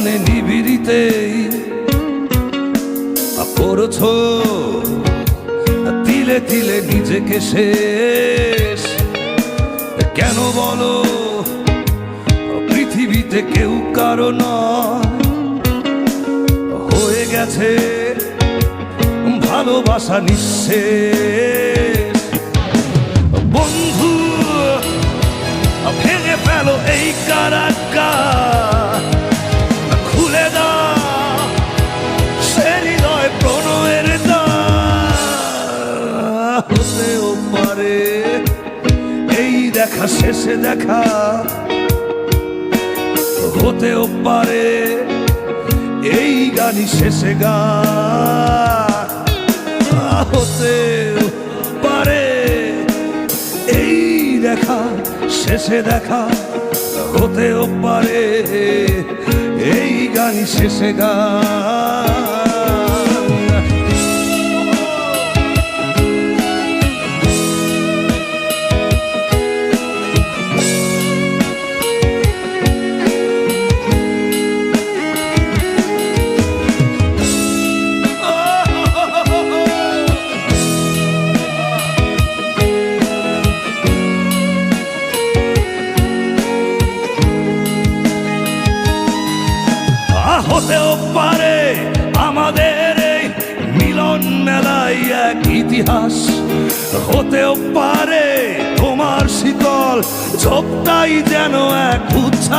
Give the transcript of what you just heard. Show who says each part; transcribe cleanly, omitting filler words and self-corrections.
Speaker 1: মানে নিবিড়িতেই করেছো তিলে তিলে নিজেকে শেষ। কেন বলো পৃথিবীতে কেউ কারো নয়, হয়ে গেছে ভালোবাসা নিঃশেষ। বন্ধু ভেঙে ফেলো এই কারাগার, খুলে দাও সে হৃদয় প্রণয়ের দ্বার। হতেও পারে এই দেখা শেষে দেখা, হতেও পারে এই গানই শেষে গান, হতেও পারে এই দেখা শেষে দেখা, হতেও পারে এই গানই শেষে গান। হতেও পারে আমাদের এই মিলন মেলায় এক ইতিহাস, হতেও পারে তোমার শীতল ঝোঁকটাই যেন এক উচ্ছ্বাস।